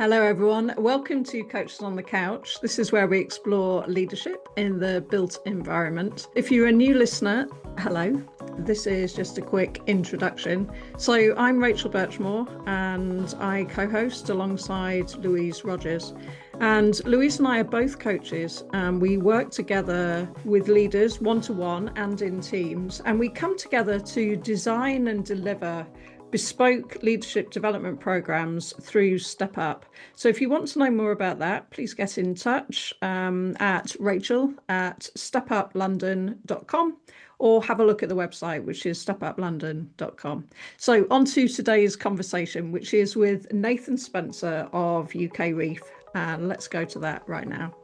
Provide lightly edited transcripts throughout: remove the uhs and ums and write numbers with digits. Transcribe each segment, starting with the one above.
Hello, everyone. Welcome to Coaches on the Couch. This is where we explore leadership in the built environment. If you're a new listener, hello. This is just a quick introduction. So I'm Rachel Birchmore and I co-host alongside Louise Rogers. And Louise and I are both coaches and we work together with leaders one-to-one and in teams. And we come together to design and deliver bespoke leadership development programs through Step Up. So if you want to know more about that, please get in touch at rachel@stepuplondon.com or have a look at the website, which is stepuplondon.com. So on to today's conversation, which is with Nathan Spencer of UKREiif. And let's go to that right now.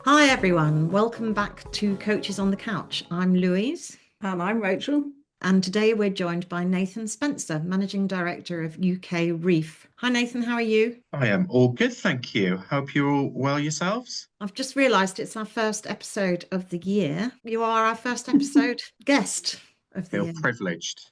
Hi everyone, welcome back to Coaches on the Couch. I'm Louise. And I'm Rachel. And today we're joined by Nathan Spencer, Managing Director of UKREiif. Hi Nathan, how are you? I am all good, thank you. Hope you're all well yourselves. I've just realised it's our first episode of the year. You are our first episode guest of the year. Feel privileged.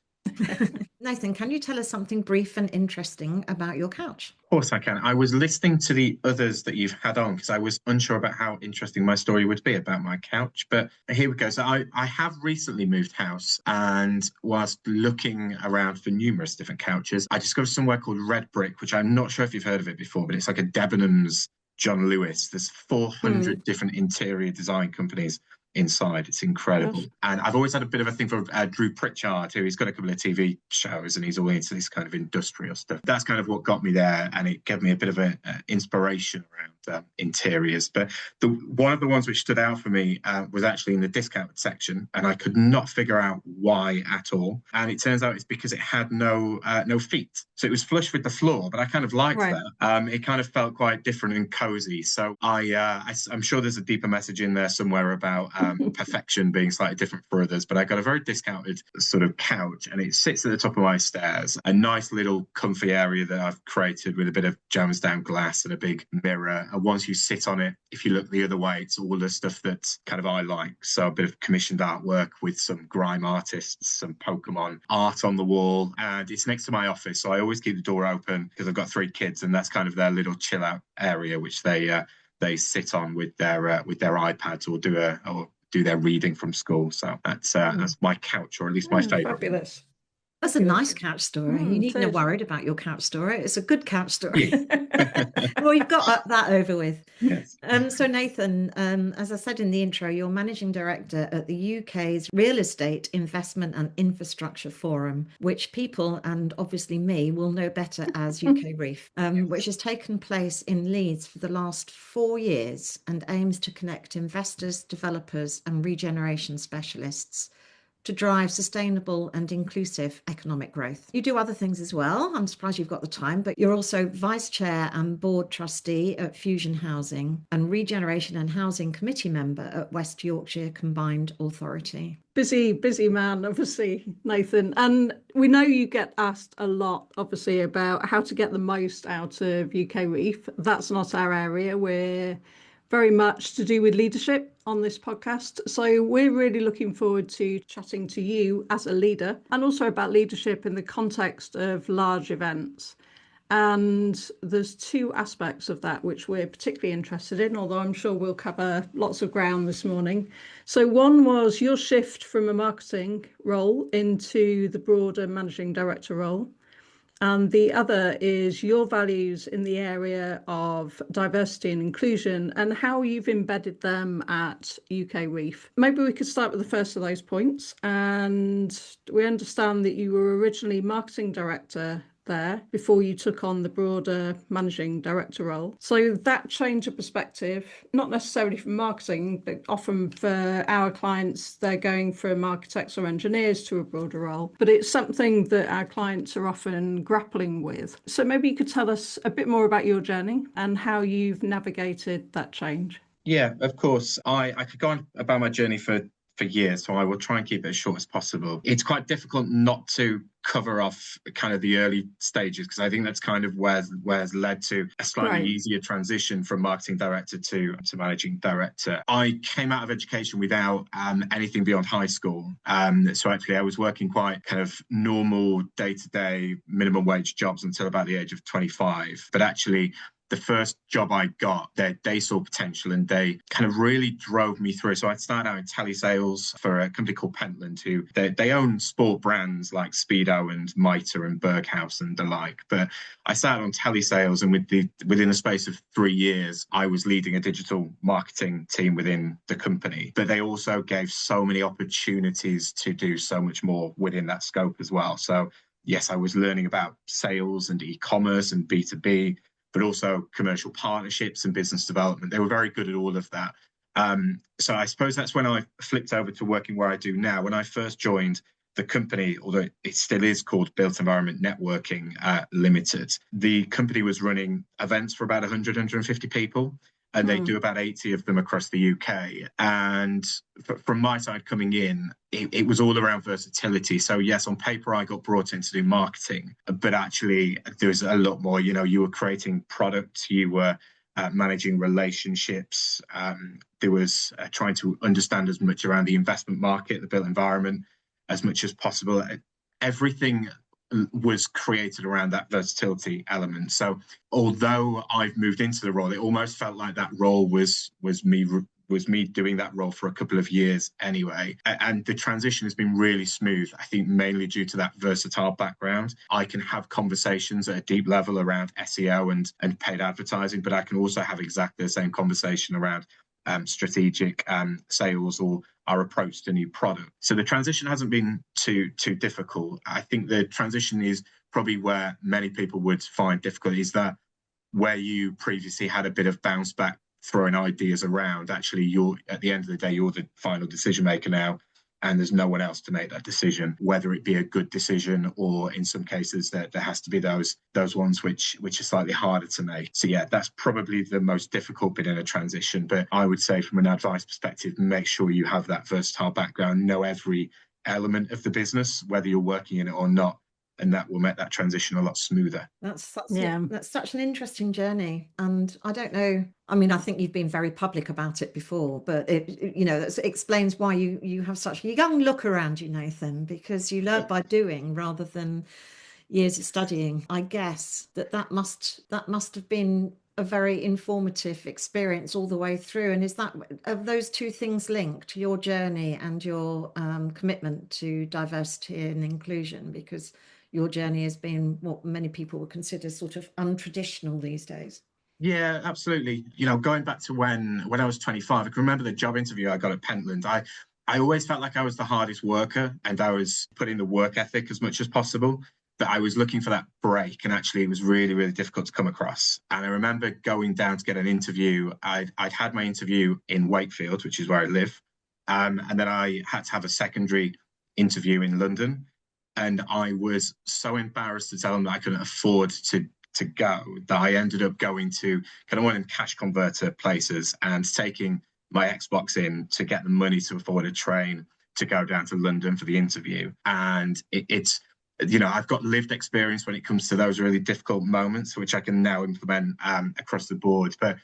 Nathan, can you tell us something brief and interesting about your couch? Of course I can. I was listening to the others that you've had on because I was unsure about how interesting my story would be about my couch. But here we go. So I have recently moved house, and whilst looking around for numerous different couches, I discovered somewhere called Red Brick, which I'm not sure if you've heard of it before, but it's like a Debenhams John Lewis. There's 400 different interior design companies inside. It's incredible. Gosh. And I've always had a bit of a thing for Drew Pritchard, who he's got a couple of TV shows and he's all into this kind of industrial stuff. That's kind of what got me there, and it gave me a bit of an inspiration around interiors. But one of the ones which stood out for me was actually in the discount section, and I could not figure out why at all. And it turns out it's because it had no feet. So it was flush with the floor, but I kind of liked that. It kind of felt quite different and cozy. So I'm sure there's a deeper message in there somewhere about perfection being slightly different for others, but I got a very discounted sort of couch, and it sits at the top of my stairs, a nice little comfy area that I've created with a bit of jams down glass and a big mirror. And once you sit on it, if you look the other way, it's all the stuff that kind of I like. So a bit of commissioned artwork with some grime artists, some Pokemon art on the wall, and it's next to my office, so I always keep the door open because I've got 3 kids, and that's kind of their little chill out area, which they sit on with their iPads or do their reading from school. So that's my couch, or at least my favourite. Fabulous. That's a nice couch story. You needn't have worried about your couch story. It's a good couch story. Well, you've got that over with. Yes. So Nathan, as I said in the intro, you're Managing Director at the UK's Real Estate Investment and Infrastructure Forum, which people, and obviously me, will know better as UKREiif, which has taken place in Leeds for the last 4 years and aims to connect investors, developers and regeneration specialists to drive sustainable and inclusive economic growth. You do other things as well. I'm surprised you've got the time, but you're also Vice Chair and Board Trustee at Fusion Housing and Regeneration and Housing Committee Member at West Yorkshire Combined Authority. Busy man, obviously, Nathan. And we know you get asked a lot, obviously, about how to get the most out of UKREiif. That's not our area. We're very much to do with leadership on this podcast. So we're really looking forward to chatting to you as a leader, and also about leadership in the context of large events. And there's 2 aspects of that which we're particularly interested in, although I'm sure we'll cover lots of ground this morning. So one was your shift from a marketing role into the broader managing director role. And the other is your values in the area of diversity and inclusion and how you've embedded them at UKREiif. Maybe we could start with the first of those points. And we understand that you were originally marketing director there before you took on the broader managing director role. So that change of perspective, not necessarily from marketing, but often for our clients, they're going from architects or engineers to a broader role. But it's something that our clients are often grappling with. So maybe you could tell us a bit more about your journey and how you've navigated that change. Yeah, of course. I could go on about my journey for for years, so I will try and keep it as short as possible. It's quite difficult not to cover off kind of the early stages, because I think that's kind of where's led to a slightly easier transition from marketing director to managing director. I came out of education without anything beyond high school. So actually I was working quite kind of normal day-to-day minimum wage jobs until about the age of 25. But actually the first job I got, they saw potential and they kind of really drove me through. So I'd started out in telesales for a company called Pentland, who they own sport brands like Speedo and Mitre and Berghaus and the like. But I started on telesales, and within the space of 3 years, I was leading a digital marketing team within the company. But they also gave so many opportunities to do so much more within that scope as well. So yes, I was learning about sales and e-commerce and B2B, but also commercial partnerships and business development. They were very good at all of that. So I suppose that's when I flipped over to working where I do now. When I first joined the company, although it still is called Built Environment Networking Limited, the company was running events for about 100, 150 people. And they do about 80 of them across the UK. And from my side coming in, it was all around versatility. So yes, on paper, I got brought in to do marketing, but actually there was a lot more. You know, you were creating products, you were managing relationships. There was trying to understand as much around the investment market, the built environment, as much as possible. Everything was created around that versatility element. So although I've moved into the role, it almost felt like that role was me doing that role for a couple of years anyway. And the transition has been really smooth, I think mainly due to that versatile background. I can have conversations at a deep level around SEO and paid advertising, but I can also have exactly the same conversation around strategic sales or our approach to new product. So the transition hasn't been too difficult. I think the transition is probably where many people would find difficult, is that where you previously had a bit of bounce back throwing ideas around, actually you're at the end of the day, you're the final decision maker now, and there's no one else to make that decision, whether it be a good decision or in some cases there has to be those ones which are slightly harder to make. So yeah, that's probably the most difficult bit in a transition. But I would say from an advice perspective, make sure you have that versatile background, know every element of the business, whether you're working in it or not, and that will make that transition a lot smoother. That's such an interesting journey. And I don't know, I mean, I think you've been very public about it before, but it explains why you have such a young look around you, Nathan, because you learnt by doing rather than years of studying. I guess that must have been a very informative experience all the way through. And are those two things linked, your journey and your commitment to diversity and inclusion? Because your journey has been what many people would consider sort of untraditional these days. Yeah, absolutely. You know, going back to when I was 25, I can remember the job interview I got at Pentland. I always felt like I was the hardest worker and I was putting the work ethic as much as possible, but I was looking for that break, and actually it was really, really difficult to come across. And I remember going down to get an interview. I'd had my interview in Wakefield, which is where I live, and then I had to have a secondary interview in London. And I was so embarrassed to tell them that I couldn't afford to go, that I ended up going to kind of one of them cash converter places and taking my Xbox in to get the money to afford a train to go down to London for the interview. And it's, you know, I've got lived experience when it comes to those really difficult moments, which I can now implement across the board. But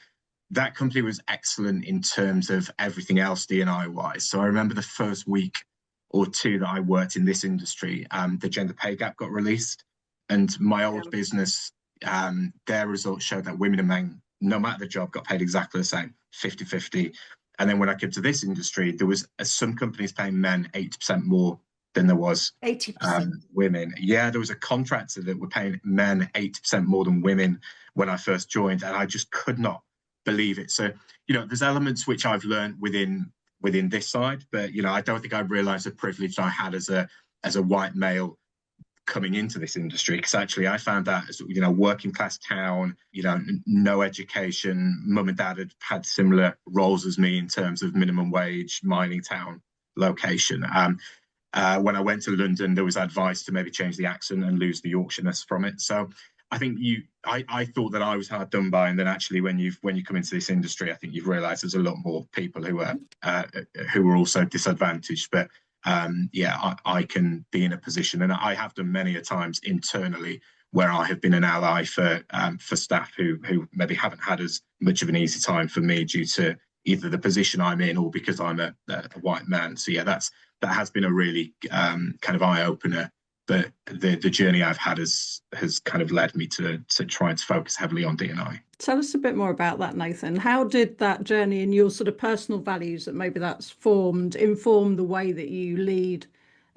that company was excellent in terms of everything else D&I wise. So I remember the first week or two that I worked in this industry, the gender pay gap got released, and my old business, their results showed that women and men, no matter the job, got paid exactly the same, 50-50. And then when I came to this industry, there was some companies paying men 80% more than there was 80% women. Yeah, there was a contractor that were paying men 80% more than women when I first joined, and I just could not believe it. So, you know, there's elements which I've learned within this side, but, you know, I don't think I realized the privilege I had as a white male coming into this industry, because actually I found that as, you know, working class town, you know, no education, mum and dad had similar roles as me in terms of minimum wage, mining town location. When I went to London, there was advice to maybe change the accent and lose the Yorkshireness from it. So I think I thought that I was hard done by, and then actually when you come into this industry, I think you've realised there's a lot more people who are also disadvantaged. But yeah, I can be in a position, and I have done many a times internally where I have been an ally for staff who maybe haven't had as much of an easy time for me due to either the position I'm in or because I'm a white man. So yeah, that has been a really kind of eye opener. But the journey I've had has kind of led me to trying to focus heavily on D&I. Tell us a bit more about that, Nathan. How did that journey and your sort of personal values that maybe that's inform the way that you lead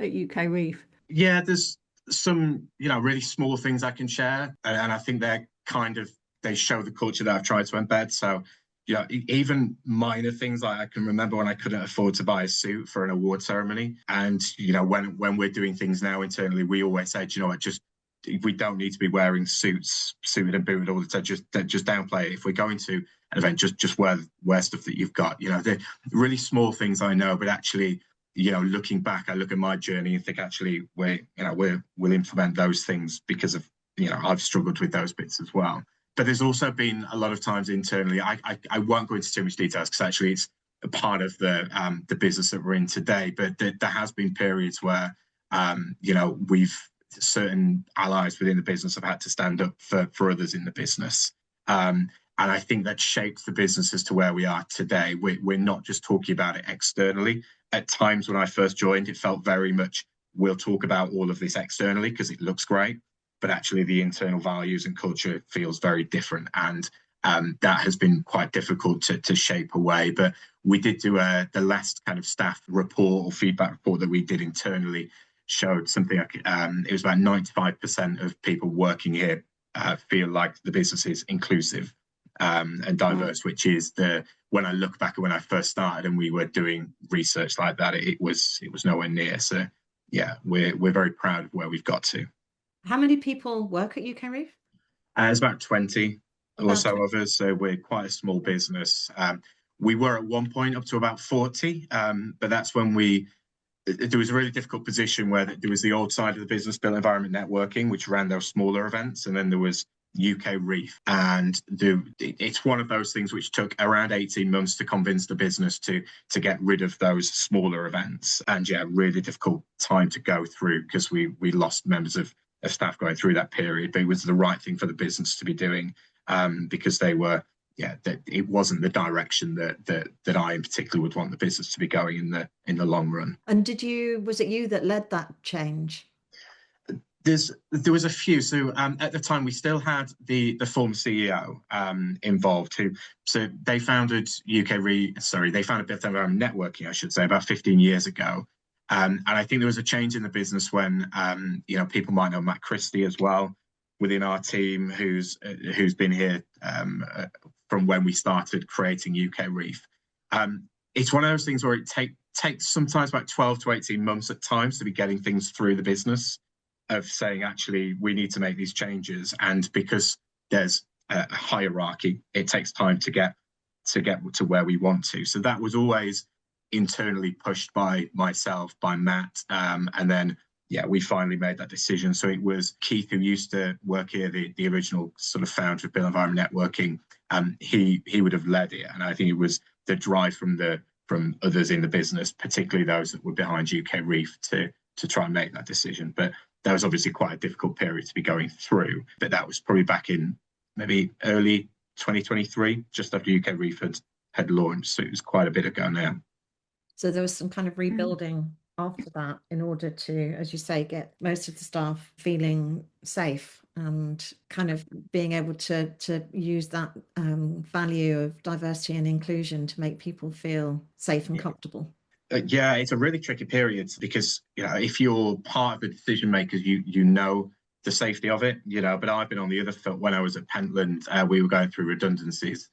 at UKREiif? Yeah, there's some, really small things I can share. And I think they show the culture that I've tried to embed. So, even minor things, like I can remember when I couldn't afford to buy a suit for an award ceremony. And, when we're doing things now internally, we always say, we don't need to be wearing suited and booted all the time. Just downplay it. If we're going to an event, just wear stuff that you've got. They're really small things, I know, but actually, looking back, I look at my journey and think actually we'll implement those things because of, I've struggled with those bits as well. But there's also been a lot of times internally, I won't go into too much details because actually it's a part of the business that we're in today. But there has been periods where, certain allies within the business have had to stand up for others in the business. And I think that shapes the business as to where we are today. We're not just talking about it externally. At times when I first joined, it felt very much, we'll talk about all of this externally because it looks great. But actually the internal values and culture feels very different. And that has been quite difficult to shape away. But we did do the last kind of staff report or feedback report that we did internally showed something like it was about 95% of people working here feel like the business is inclusive and diverse, which is when I look back at when I first started and we were doing research like that, it was nowhere near. So yeah, we're very proud of where we've got to. How many people work at UKREiif? It's about 20 or so of us. So we're quite a small business. We were at one point up to about 40, but that's when there was a really difficult position where there was the old side of the business, Built Environment Networking, which ran those smaller events, and then there was UKREiif. And it's one of those things which took around 18 months to convince the business to get rid of those smaller events. And yeah, really difficult time to go through because we lost members of staff going through that period, but it was the right thing for the business to be doing because they were, that it wasn't the direction that I in particular would want the business to be going in the long run. And was it you that led that change? There was a few. So at the time, we still had the former CEO involved. So they founded UKREiif. Sorry, they founded Built Environment Networking, I should say, about 15 years ago. And I think there was a change in the business when people might know Matt Christie as well within our team, who's been here from when we started creating UKREiif. It's one of those things where it takes sometimes about 12 to 18 months at times to be getting things through the business of saying, actually, we need to make these changes. And because there's a hierarchy, it takes time to get to where we want to. So that was always internally pushed by myself, by Matt, and then we finally made that decision. So it was Keith, who used to work here, the original sort of founder of Built Environment Networking. He would have led it, and I think it was the drive from others in the business, particularly those that were behind UKREiif, to try and make that decision. But that was obviously quite a difficult period to be going through. But that was probably back in maybe early 2023, just after UKREiif had launched. So it was quite a bit ago now. So there was some kind of rebuilding after that in order to, as you say, get most of the staff feeling safe and kind of being able to use that value of diversity and inclusion to make people feel safe and comfortable. Yeah, it's a really tricky period because, if you're part of the decision makers, you know the safety of it, but I've been on the other foot. When I was at Pentland, we were going through redundancies.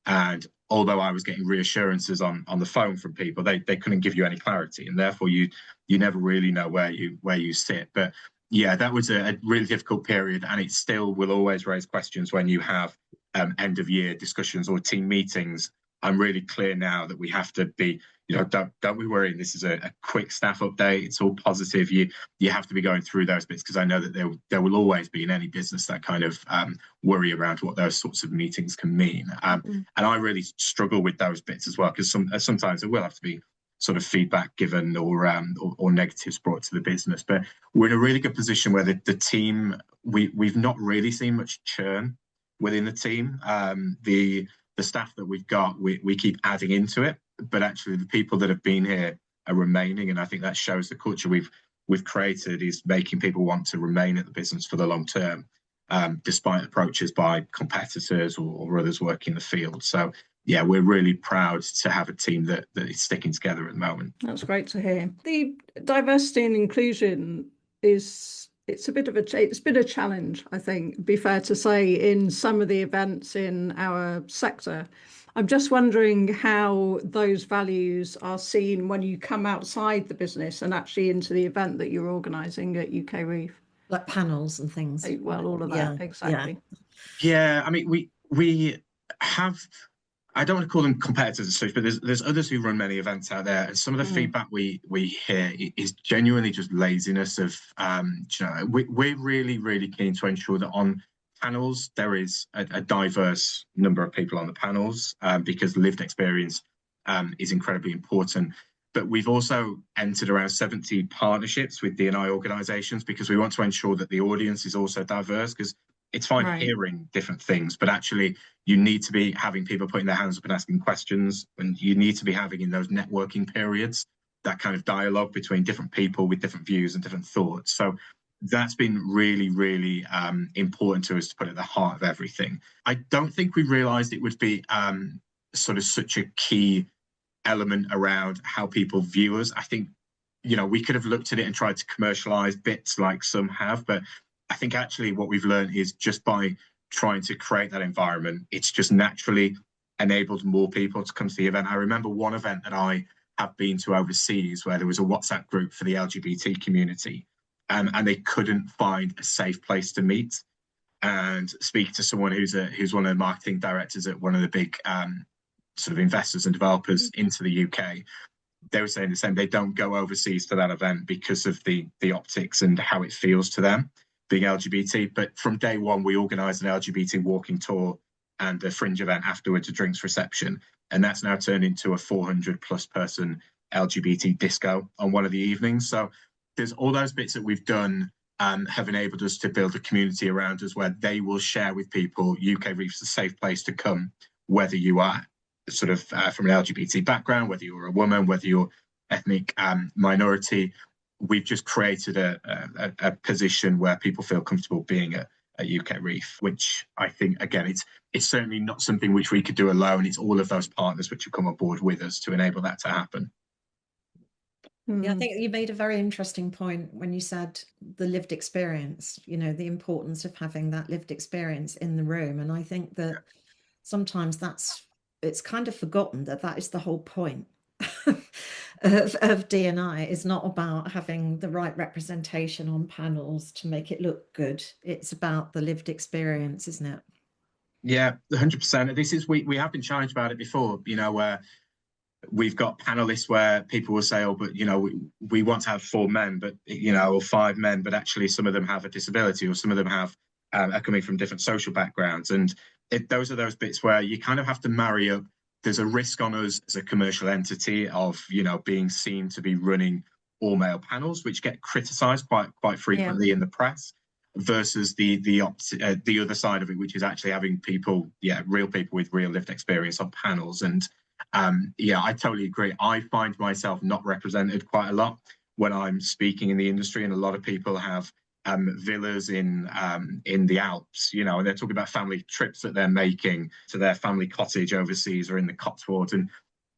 And although I was getting reassurances on the phone from people, they couldn't give you any clarity, and therefore you never really know where you sit. But yeah, that was a really difficult period, and it still will always raise questions when you have end of year discussions or team meetings I'm really clear now that we have to be, don't be worrying. This is a quick staff update. It's all positive. You have to be going through those bits, because I know that there will always be in any business that kind of worry around what those sorts of meetings can mean. And I really struggle with those bits as well, because sometimes there will have to be sort of feedback given or negatives brought to the business. But we're in a really good position where the team, we've not really seen much churn within the team. The staff that we've got, we keep adding into it, but actually the people that have been here are remaining, and I think that shows the culture we've created is making people want to remain at the business for the long term, despite approaches by competitors or others working the field. So yeah, we're really proud to have a team that is sticking together at the moment. That's great to hear. The diversity and inclusion it's been a challenge, I think, it'd be fair to say, in some of the events in our sector. I'm just wondering how those values are seen when you come outside the business and actually into the event that you're organising at UKREiif. Like panels and things. Well, all of that, exactly. Yeah, I mean, we have, I don't want to call them competitors as such, but there's others who run many events out there, and some of the feedback we hear is genuinely just laziness of, we're really keen to ensure that on panels there is a diverse number of people on the panels, because lived experience is incredibly important. But we've also entered around 70 partnerships with D&I organisations, because we want to ensure that the audience is also diverse, because it's fine hearing different things, but actually you need to be having people putting their hands up and asking questions, and you need to be having in those networking periods that kind of dialogue between different people with different views and different thoughts. So that's been really important to us to put at the heart of everything. I don't think we realised it would be sort of such a key element around how people view us. I think, we could have looked at it and tried to commercialise bits like some have, but I think actually what we've learned is just by trying to create that environment, it's just naturally enabled more people to come to the event. I remember one event that I have been to overseas where there was a WhatsApp group for the LGBT community, and they couldn't find a safe place to meet and speak to someone who's one of the marketing directors at one of the big sort of investors and developers into the UK. They were saying the same. They don't go overseas to that event because of the optics and how it feels to them being LGBT. But from day one, we organised an LGBT walking tour and a fringe event afterwards, a drinks reception, and that's now turned into a 400+ person LGBT disco on one of the evenings. So there's all those bits that we've done have enabled us to build a community around us where they will share with people UKREiif's a safe place to come, whether you are sort of from an LGBT background, whether you're a woman, whether you're ethnic minority. We've just created a position where people feel comfortable being at UKREiif, which I think, again, it's certainly not something which we could do alone. It's all of those partners which have come on board with us to enable that to happen. Yeah, I think you made a very interesting point when you said the lived experience, the importance of having that lived experience in the room. And I think that sometimes it's kind of forgotten that is the whole point of D&I. It's not about having the right representation on panels to make it look good. It's about the lived experience, isn't it? Yeah, 100%. This is we have been challenged about it before, where we've got panelists where people will say, oh, but we want to have 4 men, but or 5 men, but actually some of them have a disability, or some of them have are coming from different social backgrounds, and those are those bits where you kind of have to marry up. There's a risk on us as a commercial entity of being seen to be running all male panels, which get criticised quite frequently in the press, versus the other side of it, which is actually having people, real people with real lived experience on panels. And I totally agree. I find myself not represented quite a lot when I'm speaking in the industry, and a lot of people have villas in the Alps, and they're talking about family trips that they're making to their family cottage overseas or in the Cotswolds. And,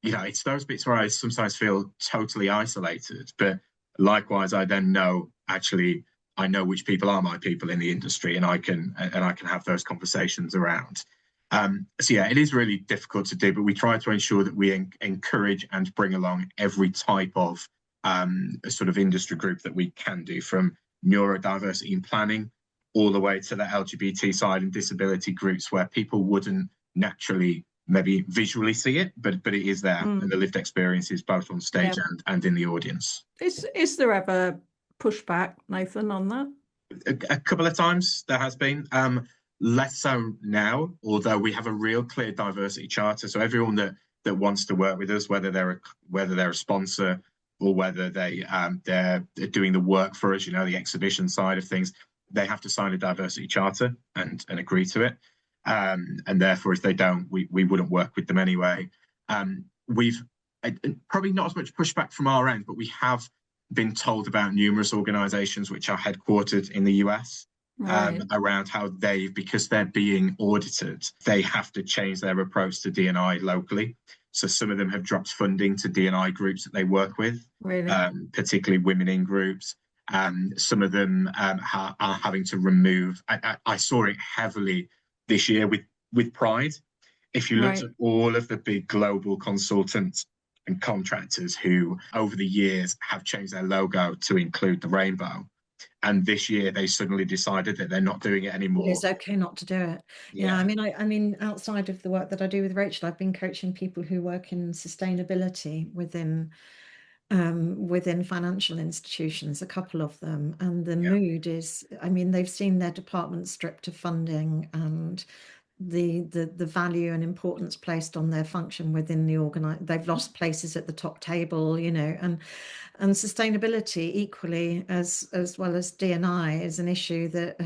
it's those bits where I sometimes feel totally isolated. But likewise, I then know, actually, I know which people are my people in the industry, and I can have those conversations around. So yeah, it is really difficult to do, but we try to ensure that we encourage and bring along every type of sort of industry group that we can do, from neurodiversity in planning all the way to the LGBT side and disability groups, where people wouldn't naturally maybe visually see it, but it is there, and the lived experience is both on stage and in the audience. Is there ever pushback, Nathan, on that? A couple of times there has been, less so now, although we have a real clear diversity charter. So everyone that wants to work with us, whether they're a sponsor or whether they're doing the work for us, the exhibition side of things, they have to sign a diversity charter and agree to it. And therefore, if they don't, we wouldn't work with them anyway. We've probably not as much pushback from our end, but we have been told about numerous organizations which are headquartered in the US, around how because they're being audited, they have to change their approach to D&I locally. So some of them have dropped funding to D&I groups that they work with, particularly women in groups. Some of them are having to remove. I saw it heavily this year with Pride. If you looked at all of the big global consultants and contractors who over the years have changed their logo to include the rainbow, and this year they suddenly decided that they're not doing it anymore. It's okay not to do it. Yeah, I mean, outside of the work that I do with Rachel, I've been coaching people who work in sustainability within financial institutions, a couple of them, and the mood is, they've seen their department stripped of funding, and the value and importance placed on their function within the organization. They've lost places at the top table, and sustainability equally as well as D&I is an issue that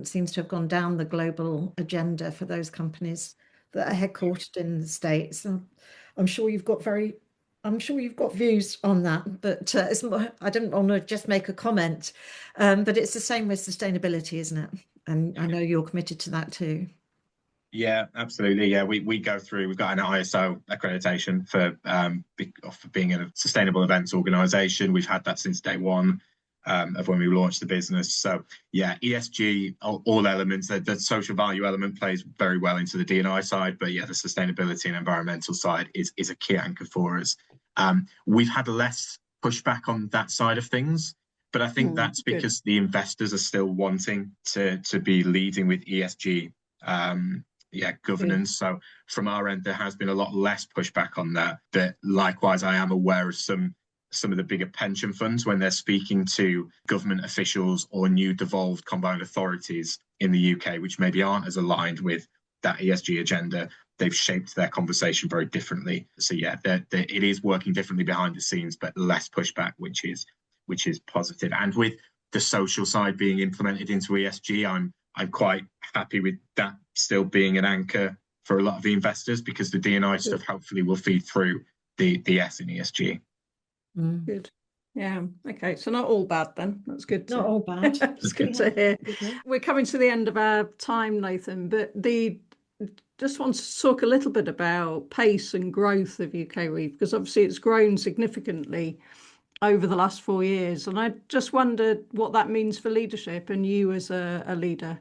seems to have gone down the global agenda for those companies that are headquartered in the States. And I'm sure you've got views on that, but I don't want to just make a comment, but it's the same with sustainability, isn't it? And I know you're committed to that too. Yeah, absolutely. Yeah, we've got an ISO accreditation for being a sustainable events organization. We've had that since day one of when we launched the business. So yeah, ESG, all elements, the social value element plays very well into the D&I side, but yeah, the sustainability and environmental side is a key anchor for us. We've had less pushback on that side of things, but I think that's because the investors are still wanting to be leading with ESG governance. So from our end, there has been a lot less pushback on that. But likewise, I am aware of some of the bigger pension funds when they're speaking to government officials or new devolved combined authorities in the UK, which maybe aren't as aligned with that ESG agenda. They've shaped their conversation very differently. So yeah, it is working differently behind the scenes, but less pushback, which is positive. And with the social side being implemented into ESG, I'm quite happy with that still being an anchor for a lot of the investors, because the D&I stuff hopefully will feed through the S in ESG. Good. Yeah. Okay. So not all bad then. That's good. Not all bad. That's good to hear. We're coming to the end of our time, Nathan, but just want to talk a little bit about pace and growth of UKREiif, because obviously it's grown significantly over the last 4 years. And I just wondered what that means for leadership and you as a leader.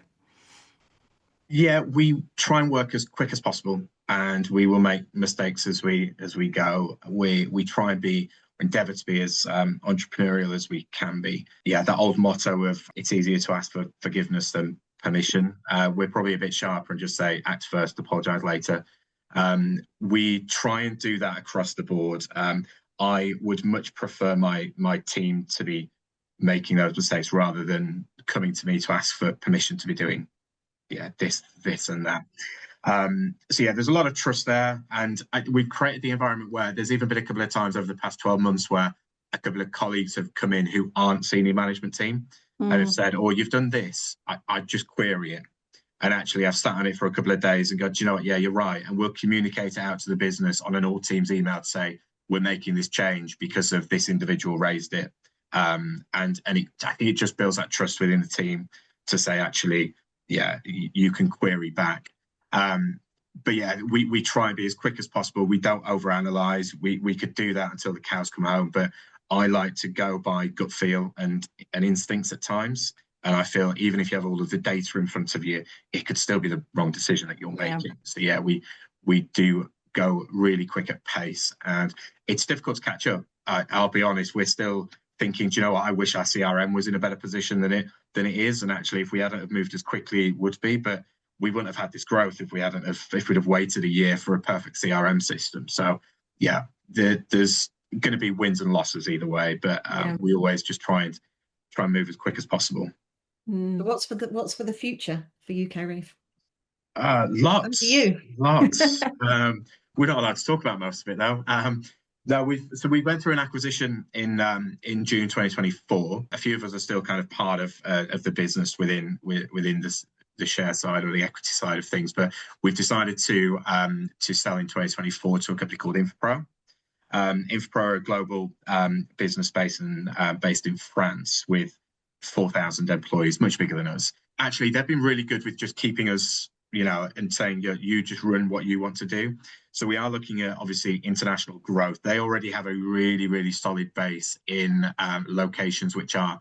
Yeah, we try and work as quick as possible, and we will make mistakes as we go. We try and endeavour to be as entrepreneurial as we can be. Yeah, that old motto of it's easier to ask for forgiveness than permission. We're probably a bit sharper and just say act first, apologise later. We try and do that across the board. I would much prefer my team to be making those mistakes rather than coming to me to ask for permission to be doing this and that. So yeah, there's a lot of trust there, and we've created the environment where there's even been a couple of times over the past 12 months where a couple of colleagues have come in who aren't senior management team and have said, oh, you've done this, I just query it. And actually I've sat on it for a couple of days and go, do you know what? Yeah, you're right. And we'll communicate it out to the business on an all teams email to say, we're making this change because of this individual raised it. And I think it just builds that trust within the team to say, actually, yeah, you can query back. But yeah, we try and be as quick as possible. We don't overanalyze. We could do that until the cows come home, but I like to go by gut feel and instincts at times. And I feel even if you have all of the data in front of you, it could still be the wrong decision that you're making. So yeah, we do go really quick at pace, and it's difficult to catch up. I'll be honest, we're still thinking, do you know what, I wish our CRM was in a better position than it is. And actually, if we hadn't have moved as quickly, it would be. But we wouldn't have had this growth if if we'd have waited a year for a perfect CRM system. So yeah, there's going to be wins and losses either way, but we always just try and move as quick as possible. So what's for the future for UKREiif? Lots. You. Lots. We're not allowed to talk about most of it though. No, we went through an acquisition in June 2024. A few of us are still kind of part of the business within the share side or the equity side of things, but we've decided to sell in 2024 to a company called Infopro. Infopro are a global business based in France with 4,000 employees, much bigger than us. Actually, they've been really good with just keeping us, and saying, you just run what you want to do. So we are looking at, obviously, international growth. They already have a really, really solid base in locations which are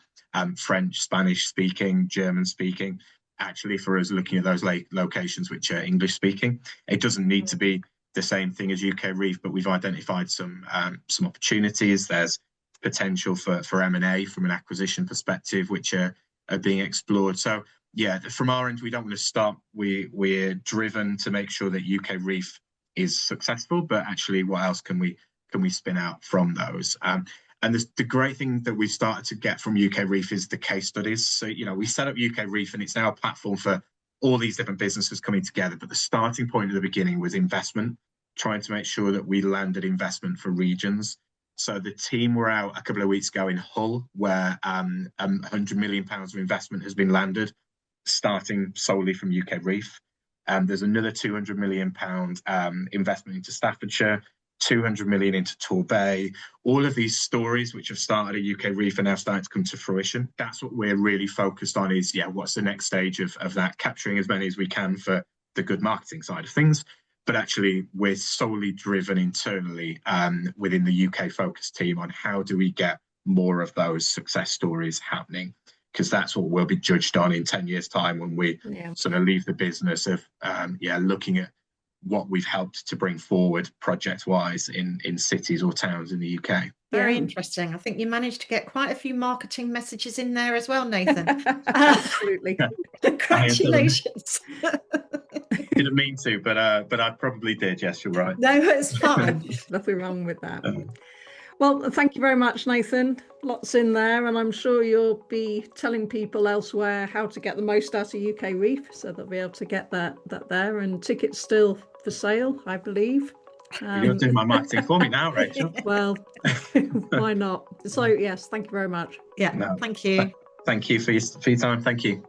French, Spanish speaking, German speaking. Actually, for us, looking at those locations which are English speaking, it doesn't need to be the same thing as UKREiif, but we've identified some opportunities. There's potential for M&A from an acquisition perspective, which are being explored. So yeah, from our end, we don't want to stop. We're driven to make sure that UKREiif is successful, but actually, what else can we spin out from those? And the great thing that we've started to get from UKREiif is the case studies. So we set up UKREiif, and it's now a platform for all these different businesses coming together. But the starting point at the beginning was investment, trying to make sure that we landed investment for regions. So the team were out a couple of weeks ago in Hull, where £100 million of investment has been landed, starting solely from UKREiif. There's another £200 million investment into Staffordshire, 200 million into Torbay. All of these stories which have started at UKREiif are now starting to come to fruition. That's what we're really focused on is, what's the next stage of that, capturing as many as we can for the good marketing side of things. But actually, we're solely driven internally within the UK focus team on how do we get more of those success stories happening, because that's what we'll be judged on in 10 years' time when we sort of leave the business of, looking at what we've helped to bring forward project-wise in cities or towns in the UK. Very interesting. I think you managed to get quite a few marketing messages in there as well, Nathan. Absolutely. Congratulations. Didn't mean to, but I probably did. Yes, you're right. No, it's fine. Nothing wrong with that. Well, thank you very much, Nathan. Lots in there, and I'm sure you'll be telling people elsewhere how to get the most out of UKREiif, so they'll be able to get that there. And tickets still for sale, I believe. You're doing my marketing for me now, Rachel. Well, why not? So yes, thank you very much. Yeah, thank you. Thank you for your time. Thank you.